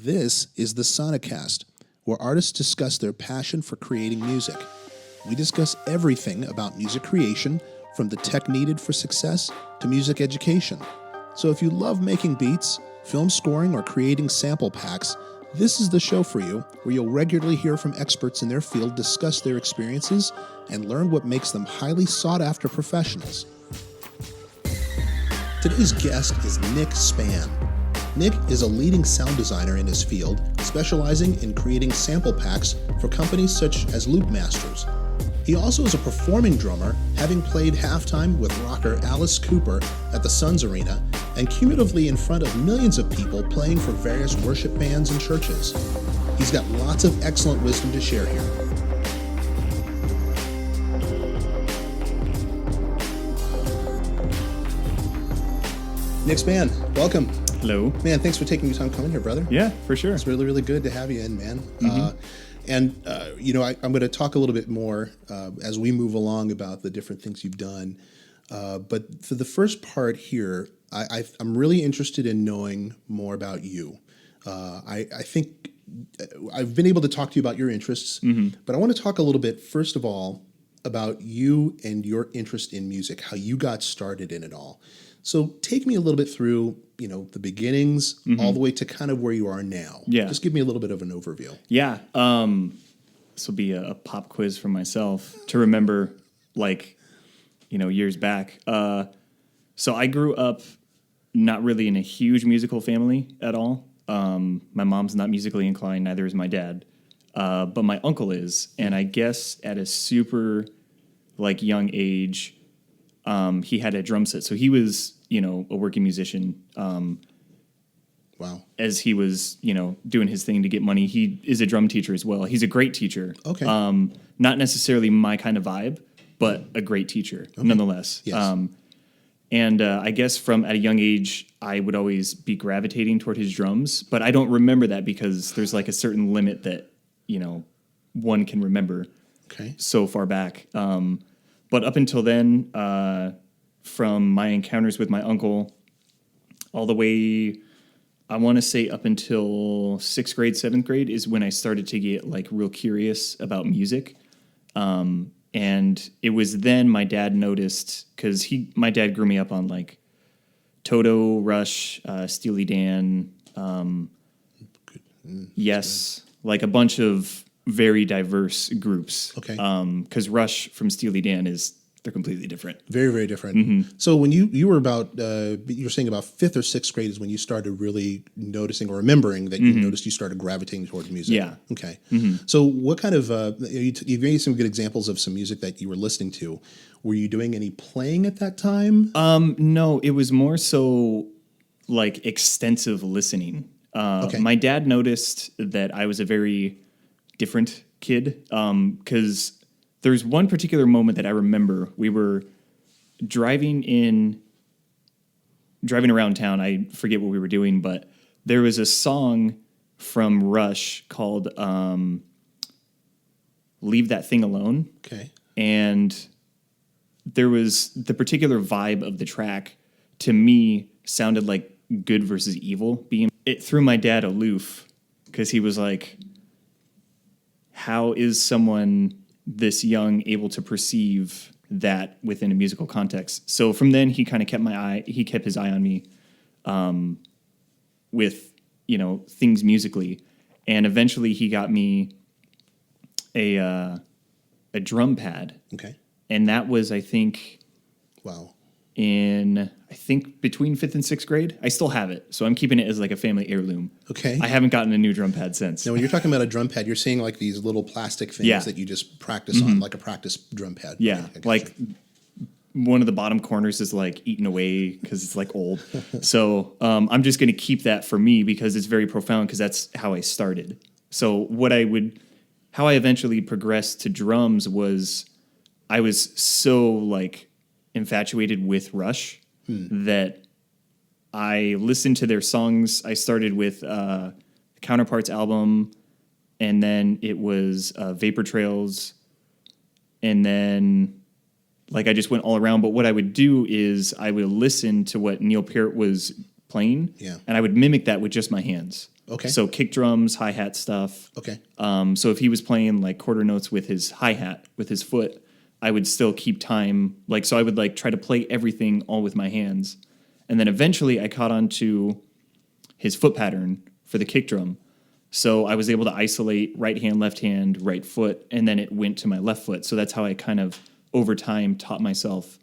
This is the SONICast, where artists discuss their passion for creating music. We discuss everything about music creation, from the tech needed for success to music education. So if you love making beats, film scoring, or creating sample packs, this is the show for you, where you'll regularly hear from experts in their field discuss their experiences and learn what makes them highly sought-after professionals. Today's guest is Nick Spann. Nick is a leading sound designer in his field, specializing in creating sample packs for companies such as Loopmasters. He also is a performing drummer, having played halftime with rocker Alice Cooper at the Suns Arena, and cumulatively in front of millions of people playing for various worship bands and churches. He's got lots of excellent wisdom to share here. Nick Spann, welcome. Hello. Man, thanks for taking your time coming here, brother. Yeah, for sure. It's really, really good to have you in, man. Mm-hmm. I'm going to talk a little bit more as we move along about the different things you've done. But for the first part here, I'm really interested in knowing more about you. I think I've been able to talk to you about your interests, but I want to talk a little bit, first of all, about you and your interest in music, how you got started in it all. So take me a little bit through, the beginnings all the way to kind of where you are now. Yeah. Just give me a little bit of an overview. Yeah. This will be a pop quiz for myself to remember, years back. So I grew up not really in a huge musical family at all. My mom's not musically inclined, neither is my dad. But my uncle is. And I guess at a super, young age, he had a drum set. So he was, a working musician. Wow. As he was, doing his thing to get money. He is a drum teacher as well. He's a great teacher. Okay. Not necessarily my kind of vibe, but a great teacher nonetheless. Yes. And I guess from at a young age, I would always be gravitating toward his drums. But I don't remember that because there's a certain limit that, one can remember so far back. But up until then, from my encounters with my uncle, all the way, I want to say up until 6th grade, 7th grade is when I started to get real curious about music. And it was then my dad noticed, because my dad grew me up on Toto, Rush, Steely Dan, Yes, a bunch of very diverse groups. Okay. Because Rush from Steely Dan they're completely different. Very, very different. So when you were about, you were saying about 5th or 6th grade is when you started really noticing or remembering that you noticed you started gravitating towards music. Yeah. Okay. So what kind of, you gave me some good examples of some music that you were listening to. Were you doing any playing at that time? No, it was more so extensive listening. My dad noticed that I was a very different kid because there's one particular moment that I remember. We were driving around town. I forget what we were doing, but there was a song from Rush called Leave That Thing Alone. Okay. And there was the particular vibe of the track, to me, sounded like good versus evil. It threw my dad aloof because he was like, how is someone this young able to perceive that within a musical context? So from then he kind of kept his eye on me with, things musically. And eventually he got me a drum pad. Okay. And that was, I think, wow, between 5th and 6th grade. I still have it, so I'm keeping it as a family heirloom. Okay. I haven't gotten a new drum pad since. Now, when you're talking about a drum pad, you're seeing these little plastic things that you just practice on, like a practice drum pad. Yeah, one of the bottom corners is eaten away because it's old. So I'm just going to keep that for me because it's very profound because that's how I started. So how I eventually progressed to drums was I was so infatuated with Rush that I listened to their songs. I started with the Counterparts album, and then it was Vapor Trails, and then I just went all around. But what I would do is I would listen to what Neil Peart was playing, and I would mimic that with just my hands. Okay. So kick drums, hi-hat stuff. Okay. So if he was playing like quarter notes with his hi-hat, with his foot, I would still keep time. Like, so I would like try to play everything all with my hands. And then eventually I caught on to his foot pattern for the kick drum. So I was able to isolate right hand, left hand, right foot, and then it went to my left foot. So that's how I kind of, over time, taught myself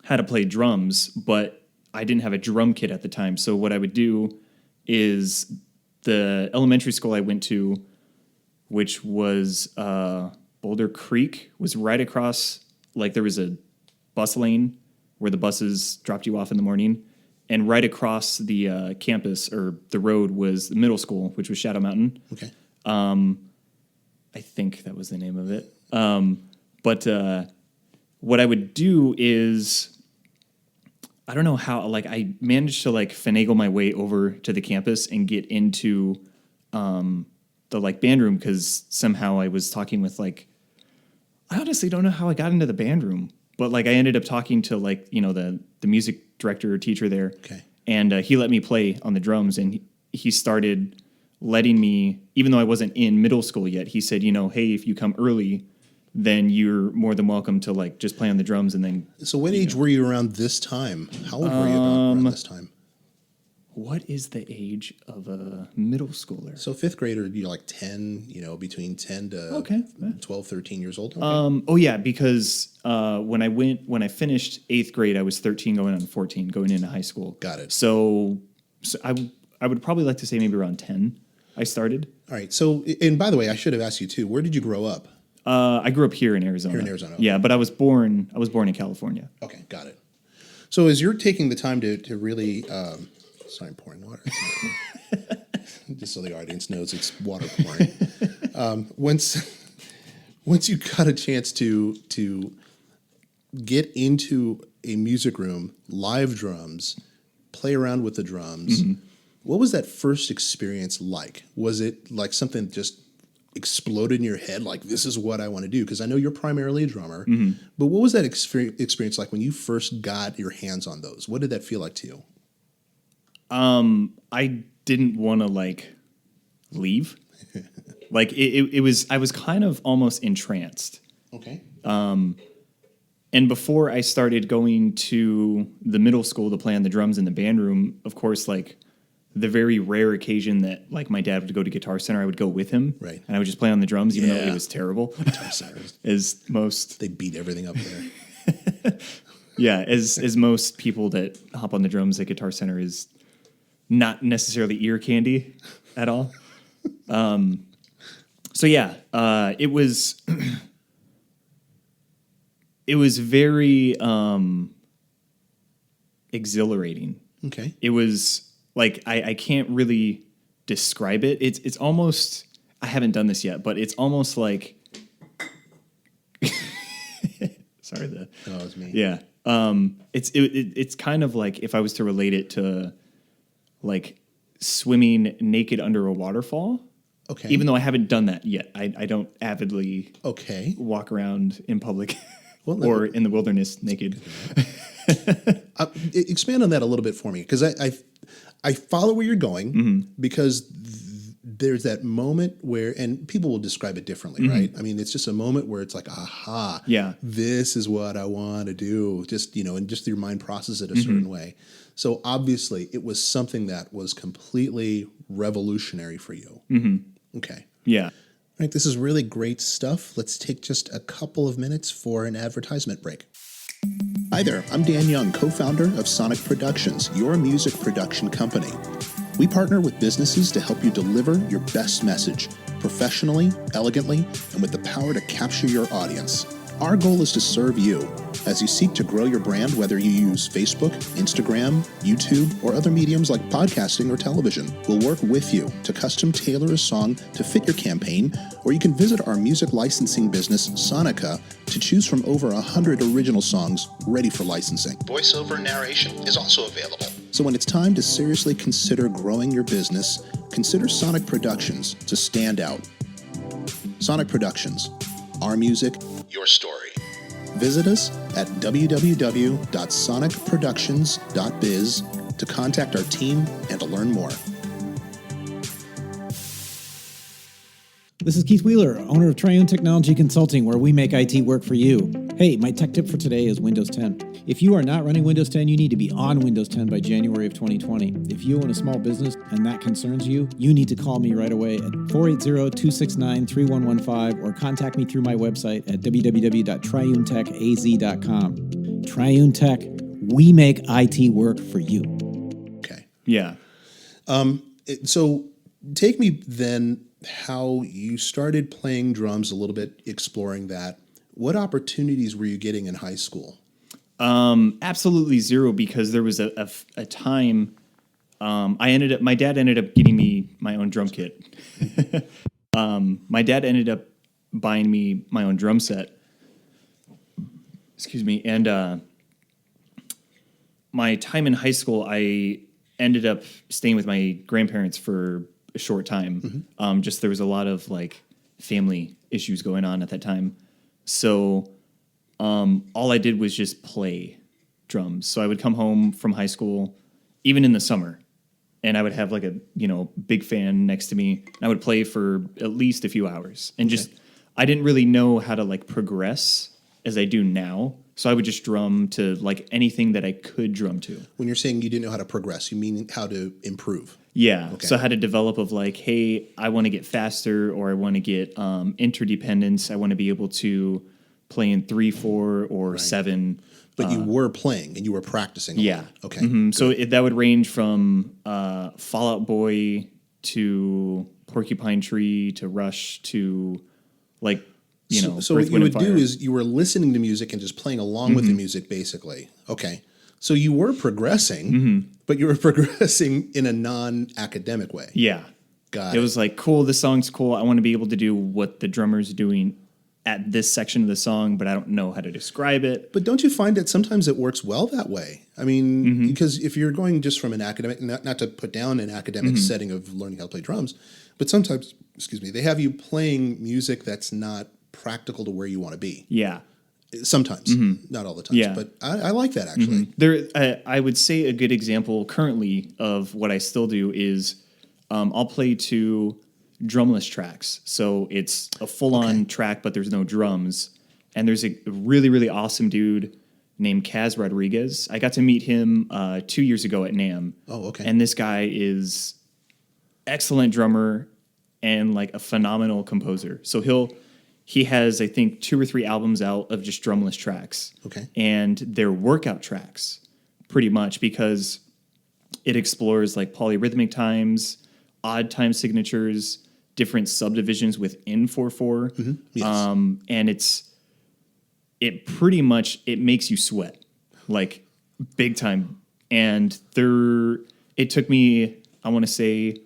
how to play drums, but I didn't have a drum kit at the time. So what I would do is the elementary school I went to, which was Boulder Creek, was right across, like there was a bus lane where the buses dropped you off in the morning. And right across the campus or the road was the middle school, which was Shadow Mountain. Okay. I think that was the name of it. But what I would do is, I don't know how, like I managed to like finagle my way over to the campus and get into the like band room because somehow I was talking with like, I honestly don't know how I got into the band room, but like I ended up talking to like, you know, the music director or teacher there. Okay. And he let me play on the drums, and he started letting me, even though I wasn't in middle school yet, he said, you know, hey, if you come early, then you're more than welcome to like just play on the drums. And then, So what age were you around this time? How old were you around this time? what is the age of a middle schooler? So fifth grader, you're like 10, you know, between 10 to Okay. 12, 13 years old. Okay. Oh yeah, because when I finished 8th grade, I was 13 going on 14 going into high school. Got it. So I would probably like to say maybe around 10 I started. All right. So, and by the way, I should have asked you too, where did you grow up? I grew up here in Arizona. Here in Arizona, okay. Yeah, but I was born in California. Okay, got it. So as you're taking the time to really, sorry, I'm pouring water. Just so the audience knows it's water pouring. Once you got a chance to get into a music room, live drums, play around with the drums, what was that first experience like? Was it like something that just exploded in your head, like this is what I want to do? Because I know you're primarily a drummer, but what was that experience like when you first got your hands on those? What did that feel like to you? I didn't want to like leave. Like it was, I was kind of almost entranced. Okay. And before I started going to the middle school to play on the drums in the band room, of course, like the very rare occasion that like my dad would go to Guitar Center, I would go with him. Right. And I would just play on the drums, even though Yeah. it was terrible. Guitar Center. As most, They beat everything up there. yeah, as most people that hop on the drums at Guitar Center is not necessarily ear candy at all. So yeah, it was it was very exhilarating. Okay. It was like I can't really describe it. It's almost, I haven't done this yet, but it's almost like sorry, Oh, it's me. yeah. It's kind of like if I was to relate it to like swimming naked under a waterfall. Okay. Even though I haven't done that yet. I don't avidly Okay. walk around in public Well, or in the wilderness naked. Expand on that a little bit for me, because I follow where you're going, because there's that moment where, and people will describe it differently, right? I mean, it's just a moment where it's like, aha, Yeah. this is what I want to do. Just, you know, and just your mind processes it a certain way. So obviously it was something that was completely revolutionary for you. Okay. Yeah. All right, this is really great stuff. Let's take just a couple of minutes for an advertisement break. Hi there, I'm Dan Young, co-founder of Sonic Productions, your music production company. We partner with businesses to help you deliver your best message, professionally, elegantly, and with the power to capture your audience. Our goal is to serve you as you seek to grow your brand, whether you use Facebook, Instagram, YouTube, or other mediums like podcasting or television. We'll work with you to custom tailor a song to fit your campaign, or you can visit our music licensing business, Sonica, to choose from over 100 original songs ready for licensing. Voiceover narration is also available. So when it's time to seriously consider growing your business, consider Sonic Productions to stand out. Sonic Productions. Our music, your story. Visit us at www.sonicproductions.biz to contact our team and to learn more. This is Keith Wheeler, owner of Triune Technology Consulting, where we make IT work for you. Hey, my tech tip for today is Windows 10. If you are not running Windows 10, you need to be on Windows 10 by January of 2020. If you own a small business and that concerns you, you need to call me right away at 480-269-3115 or contact me through my website at www.triunetechaz.com. Triune Tech, we make IT work for you. Okay. Yeah. So take me then how you started playing drums a little bit, exploring that. What opportunities were you getting in high school? Absolutely zero, because there was a time my dad ended up getting me my own drum kit. My dad ended up buying me my own drum set. Excuse me. And my time in high school, I ended up staying with my grandparents for a short time. Just there was a lot of like family issues going on at that time. So all I did was just play drums. So I would come home from high school, even in the summer, and I would have like a, big fan next to me, and I would play for at least a few hours. And just, I didn't really know how to like progress as I do now. So I would just drum to like anything that I could drum to. When you're saying you didn't know how to progress, you mean how to improve? Yeah. Okay. So I had to develop of like, hey, I want to get faster, or I want to get interdependence. I want to be able to play in 3/4 or 7. But you were playing and you were practicing. Yeah. Okay. So that would range from Fall Out Boy to Porcupine Tree to Rush to like, So Earth, what you Wind, would and do Fire. is you were listening to music and just playing along with the music, basically. Okay. So you were progressing, but you were progressing in a non-academic way. Yeah. Got It was like, cool, this song's cool. I want to be able to do what the drummer's doing at this section of the song, but I don't know how to describe it. But don't you find that sometimes it works well that way? I mean, because if you're going just from an academic, not to put down an academic setting of learning how to play drums, but sometimes, they have you playing music that's not practical to where you want to be. Yeah. Sometimes, not all the time. Yeah. But I like that, actually. I would say a good example currently of what I still do is I'll play to drumless tracks. So it's a full-on track, but there's no drums. And there's a really, really awesome dude named Kaz Rodriguez. I got to meet him 2 years ago at NAMM. Oh, okay. And this guy is excellent drummer and like a phenomenal composer. So he has, I think, 2 or 3 albums out of just drumless tracks. Okay. And they're workout tracks, pretty much, because it explores like polyrhythmic times, odd time signatures, different subdivisions within 4/4. Yes. And it pretty much, it makes you sweat, like big time. And it took me, I want to say,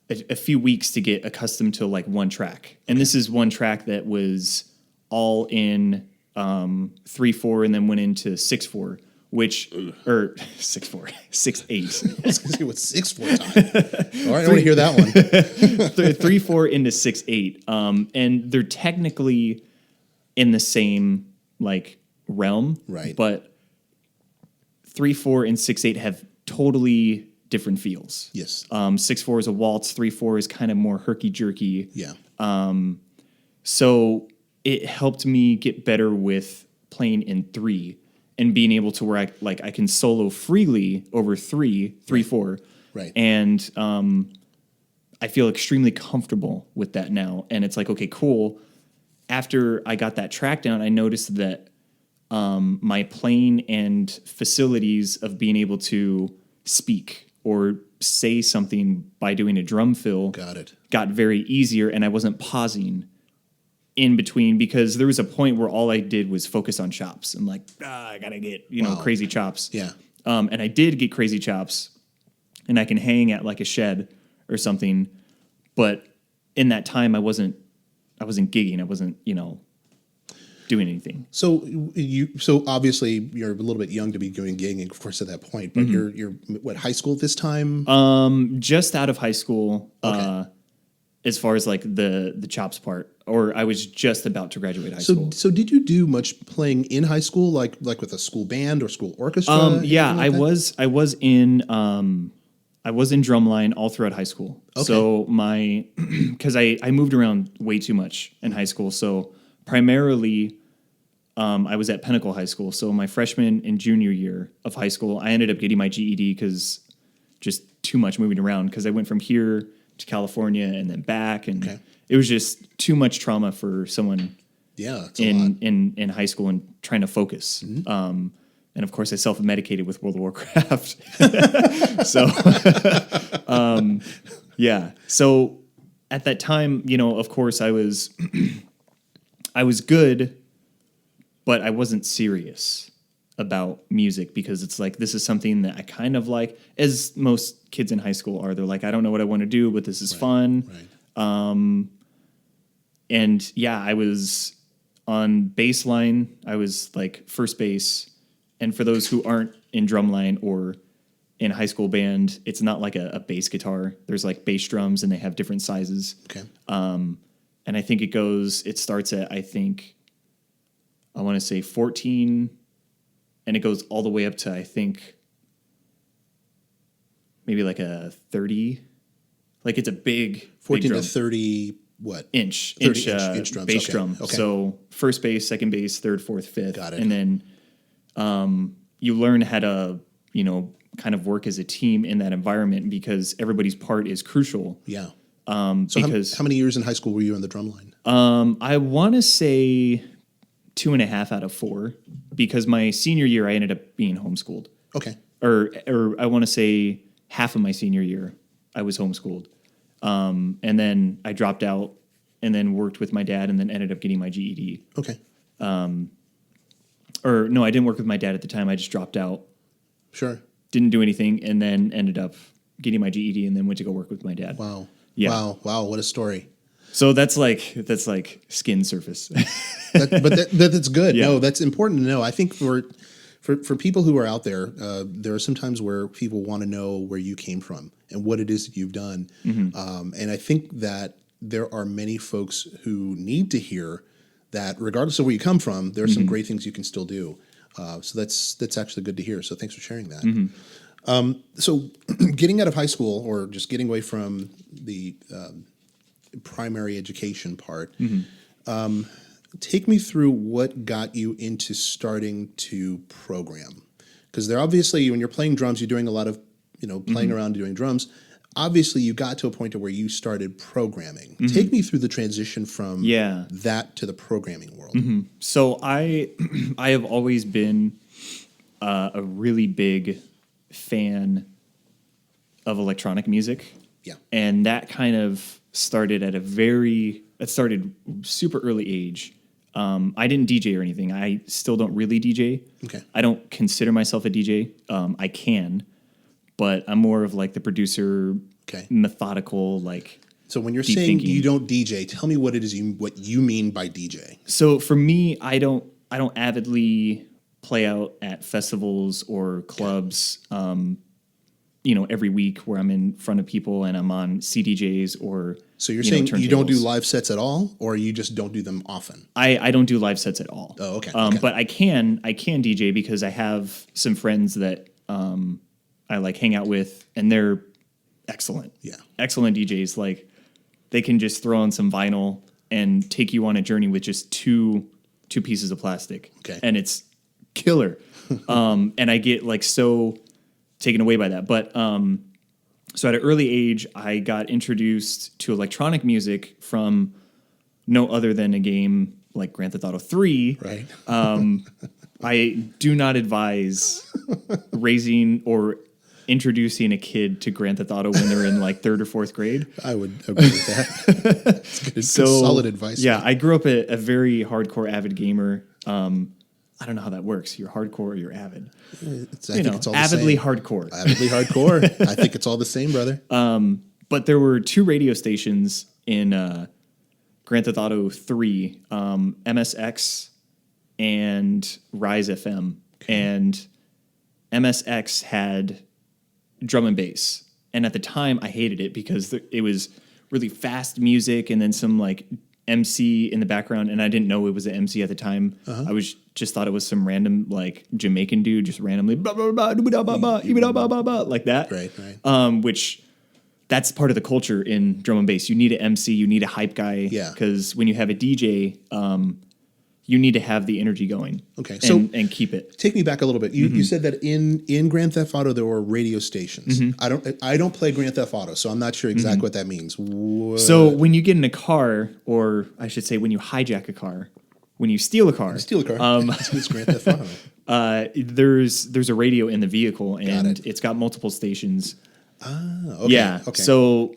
a few weeks to get accustomed to like one track. And this is one track that was all in 3/4 and then went into 6/4, or 6/4, 6/8. I was going to say, what's 6/4 time? All right, I want to hear that one. 3/4 into 6/8. And they're technically in the same like realm. Right. But 3/4 and 6/8 have totally different feels. Yes. 6/4 is a waltz, 3/4 is kind of more herky-jerky. Yeah. So it helped me get better with playing in 3 and being able to where I can solo freely over 3/4. Right. And I feel extremely comfortable with that now. And it's like, okay, cool. After I got that track down, I noticed that my playing and facilities of being able to speak or say something by doing a drum fill got very easier, and I wasn't pausing in between, because there was a point where all I did was focus on chops. I'm like, I gotta get crazy chops. Yeah. And I did get crazy chops, and I can hang at like a shed or something. But in that time, I wasn't gigging. I wasn't doing anything. So obviously you're a little bit young to be doing gigging, of course, at that point. But you're what, high school at this time? Just out of high school. As far as like the chops part, or I was just about to graduate high school. So did you do much playing in high school, like with a school band or school orchestra? Yeah, like I was in I was in drumline all throughout high school. Okay. So because I moved around way too much in high school. So primarily, I was at Pinnacle High School. So my freshman and junior year of high school, I ended up getting my GED because just too much moving around. Because I went from here to California and then back, and it was just too much trauma for someone. Yeah, it's a lot. In high school and trying to focus. And of course, I self-medicated with World of Warcraft. So, yeah. So at that time, of course, I was good, but I wasn't serious about music because it's like, this is something that I kind of like, as most kids in high school are. They're like, I don't know what I want to do, but this is fun. Right. And yeah, I was on baseline. I was like first base. And for those who aren't in drumline or in high school band, it's not like a bass guitar. There's like bass drums and they have different sizes. Okay. And I think it starts at, I want to say 14, and it goes all the way up to, I think, maybe like a 30. Like it's a big 14 big to drum. 30, what? Inch 30 inch drums. bass Okay. drum. Okay. So first base, second base, third, fourth, fifth. Got it. And then you learn how to, kind of work as a team in that environment because everybody's part is crucial. Yeah. So Because how many years in high school were you on the drum line? I want to say 2.5 out of 4 because my senior year I ended up being homeschooled. Okay. Or I want to say half of my senior year I was homeschooled. And then I dropped out and then worked with my dad and then ended up getting my GED. Okay. Or no, I didn't work with my dad at the time. I just dropped out, Sure. didn't do anything, and then ended up getting my GED and then went to go work with my dad. Wow. Yeah. Wow. What a story. So that's like skin surface. That's good. Yeah. No, that's important to know. I think for people who are out there, there are some times where people want to know where you came from and what it is that you've done. And I think that there are many folks who need to hear that regardless of where you come from, there are some great things you can still do. So that's actually good to hear. So thanks for sharing that. So getting out of high school or just getting away from the primary education part, take me through what got you into starting to program. Because there obviously, when you're playing drums, you're doing a lot of, playing around doing drums. Obviously, you got to a point to where you started programming. Take me through the transition from that to the programming world. So I have always been a really big fan of electronic music. Yeah. And that kind of started at super early age. I didn't DJ or anything. I still don't really DJ. Okay. I don't consider myself a DJ. I can, but I'm more of like the producer, methodical, like. So when you're deep saying thinking. you don't DJ, tell me what you mean by DJ. So for me, I don't avidly play out at festivals or clubs, every week where I'm in front of people and I'm on CDJs or. So you're saying you don't do turntables. live sets at all, or you just don't do them often? I don't do live sets at all. Oh, okay. But I can DJ because I have some friends that I like hang out with, and they're excellent. Yeah. Excellent DJs. Like they can just throw on some vinyl and take you on a journey with just two pieces of plastic. Okay. And it's killer. And I get like so taken away by that. But so at an early age, I got introduced to electronic music from no other than a game like Grand Theft Auto 3. Right. I do not advise raising or introducing a kid to Grand Theft Auto when they're in like 3rd or 4th grade. I would agree with that. It's good, solid advice. Yeah, I grew up a very hardcore avid gamer. I don't know how that works. You're hardcore or you're avid. I think it's all the avidly same. hardcore. Avidly hardcore. I think it's all the same, brother. But there were 2 radio stations in Grand Theft Auto 3, MSX and Rise FM. And MSX had drum and bass. And at the time, I hated it because it was really fast music and then some like MC in the background, and I didn't know it was an MC at the time. I just thought it was some random like Jamaican dude just randomly blah, blah, blah, blah, blah, blah, blah, blah, blah, blah, like that. Right. Which that's part of the culture in drum and bass. You need an MC, you need a hype guy. Yeah. Because when you have a DJ, you need to have the energy going. Okay. And keep it. Take me back a little bit. You said that in Grand Theft Auto there were radio stations. I don't play Grand Theft Auto, so I'm not sure exactly what that means. So when you get in a car, or I should say when you hijack a car, when you steal a car. It's Grand Theft Auto. There's a radio in the vehicle, and it's got multiple stations. Okay. Yeah. Okay. So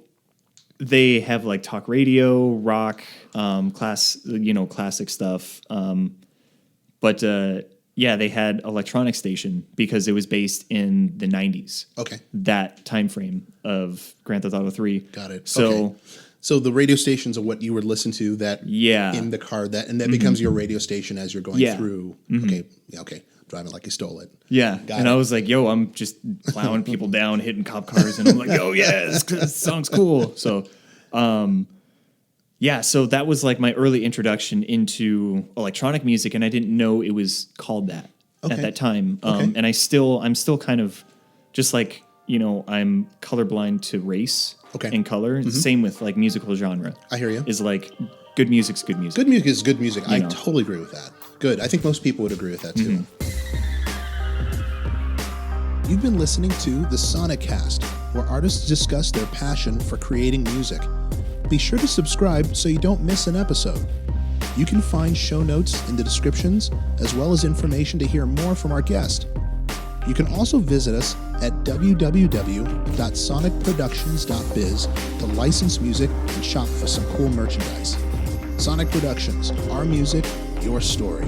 they have like talk radio, rock, classic stuff. But they had electronic station because it was based in the 90s. Okay. That time frame of Grand Theft Auto 3. Got it. So okay. So the radio stations are what you would listen to in the car, and that becomes your radio station as you're going through. Okay. Yeah, okay. Driving like you stole it. Yeah. I was like, yo, I'm just plowing people down, hitting cop cars, and I'm like, oh yeah, this song's cool. So so that was like my early introduction into electronic music, and I didn't know it was called that at that time. And I'm still kind of just like, I'm colorblind to race and color. Same with like musical genre. I hear you. Is like good music's good music. Good music is good music. I totally agree with that. Good. I think most people would agree with that too. You've been listening to the SONICast, where artists discuss their passion for creating music. Be sure to subscribe so you don't miss an episode. You can find show notes in the descriptions, as well as information to hear more from our guest. You can also visit us at www.sonicproductions.biz to license music and shop for some cool merchandise. Sonic Productions, our music, your story.